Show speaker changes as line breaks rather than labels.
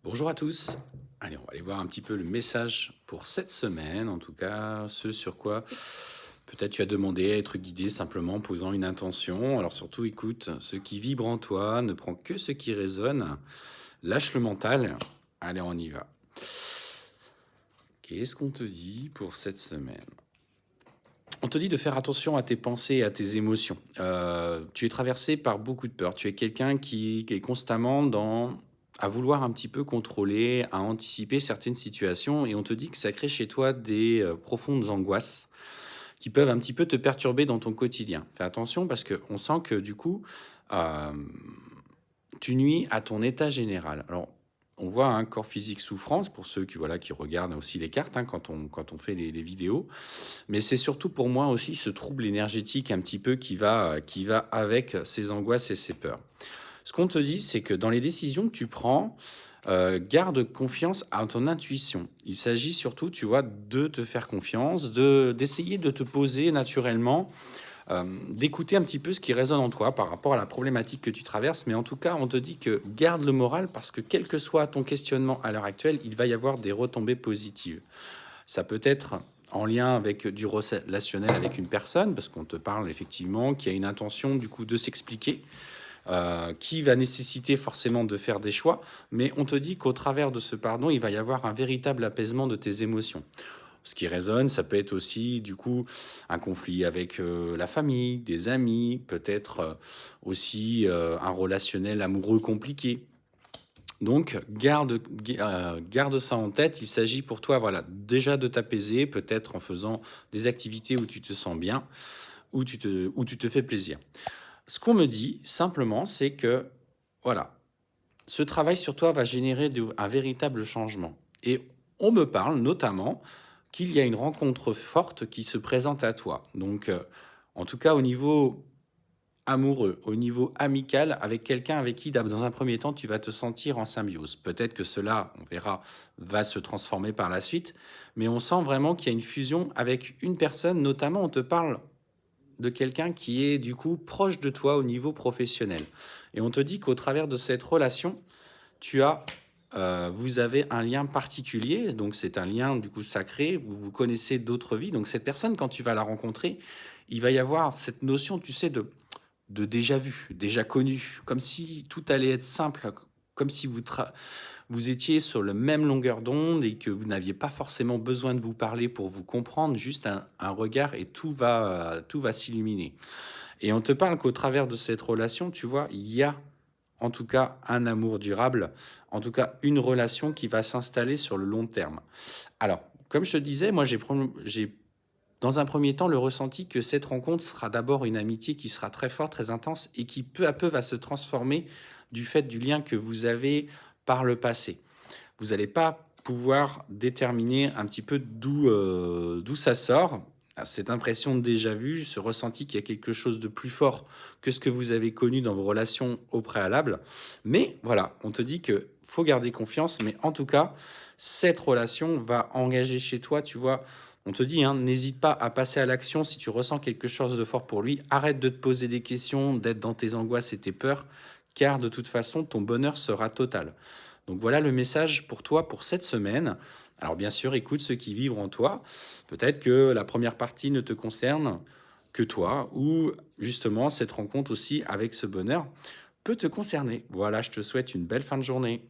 Bonjour à tous. Allez, on va aller voir un petit peu le message pour cette semaine, en tout cas, ce sur quoi peut-être tu as demandé à être guidé simplement en posant une intention. Alors surtout, écoute, ce qui vibre en toi, ne prends que ce qui résonne, lâche le mental. Allez, on y va. Qu'est-ce qu'on te dit pour cette semaine? On te dit de faire attention à tes pensées et à tes émotions. Tu es traversé par beaucoup de peurs. Tu es quelqu'un qui est constamment à vouloir un petit peu contrôler, à anticiper certaines situations et on te dit que ça crée chez toi des profondes angoisses qui peuvent un petit peu te perturber dans ton quotidien. Fais attention parce qu'on sent que du coup, euh, tu nuis à ton état général. Alors, on voit un corps physique souffrance pour ceux qui regardent aussi les cartes quand on fait les vidéos. Mais c'est surtout pour moi aussi ce trouble énergétique un petit peu qui va avec ces angoisses et ces peurs. Ce qu'on te dit, c'est que dans les décisions que tu prends, garde confiance à ton intuition. Il s'agit surtout, tu vois, de te faire confiance, d'essayer de te poser naturellement, d'écouter un petit peu ce qui résonne en toi par rapport à la problématique que tu traverses. Mais en tout cas, on te dit que garde le moral parce que quel que soit ton questionnement à l'heure actuelle, il va y avoir des retombées positives. Ça peut être en lien avec du relationnel avec une personne, parce qu'on te parle effectivement qui a une intention du coup de s'expliquer, qui va nécessiter forcément de faire des choix, mais on te dit qu'au travers de ce pardon, il va y avoir un véritable apaisement de tes émotions. Ce qui résonne, ça peut être aussi du coup un conflit avec la famille, des amis, peut-être aussi un relationnel amoureux compliqué. Donc, garde ça en tête. Il s'agit pour toi, voilà, déjà de t'apaiser, peut-être en faisant des activités où tu te sens bien, où tu te fais plaisir. Ce qu'on me dit, simplement, c'est que, voilà, ce travail sur toi va générer un véritable changement. Et on me parle notamment qu'il y a une rencontre forte qui se présente à toi. Donc, en tout cas, au niveau amoureux, au niveau amical, avec quelqu'un avec qui, dans un premier temps, tu vas te sentir en symbiose. Peut-être que cela, on verra, va se transformer par la suite, mais on sent vraiment qu'il y a une fusion avec une personne, notamment on te parle de quelqu'un qui est du coup proche de toi au niveau professionnel. Et on te dit qu'au travers de cette relation, vous avez un lien particulier, donc c'est un lien du coup sacré, vous connaissez d'autres vies, donc cette personne, quand tu vas la rencontrer, il va y avoir cette notion, tu sais, de déjà vu, déjà connu, comme si tout allait être simple, comme si vous étiez sur la même longueur d'onde et que vous n'aviez pas forcément besoin de vous parler pour vous comprendre, juste un regard et tout va s'illuminer. Et on te parle qu'au travers de cette relation, tu vois, il y a en tout cas un amour durable, en tout cas une relation qui va s'installer sur le long terme. Alors, comme je te disais, moi j'ai dans un premier temps le ressenti que cette rencontre sera d'abord une amitié qui sera très forte, très intense et qui peu à peu va se transformer du fait du lien que vous avez par le passé. Vous n'allez pas pouvoir déterminer un petit peu d'où ça sort. Cette impression de déjà vu, ce ressenti qu'il y a quelque chose de plus fort que ce que vous avez connu dans vos relations au préalable. Mais voilà, on te dit que faut garder confiance, mais en tout cas, cette relation va engager chez toi, tu vois, on te dit, hein, n'hésite pas à passer à l'action si tu ressens quelque chose de fort pour lui. Arrête de te poser des questions, d'être dans tes angoisses et tes peurs, car de toute façon, ton bonheur sera total. Donc voilà le message pour toi pour cette semaine. Alors bien sûr, écoute ce qui vibre en toi. Peut-être que la première partie ne te concerne que toi, ou justement cette rencontre aussi avec ce bonheur peut te concerner. Voilà, je te souhaite une belle fin de journée.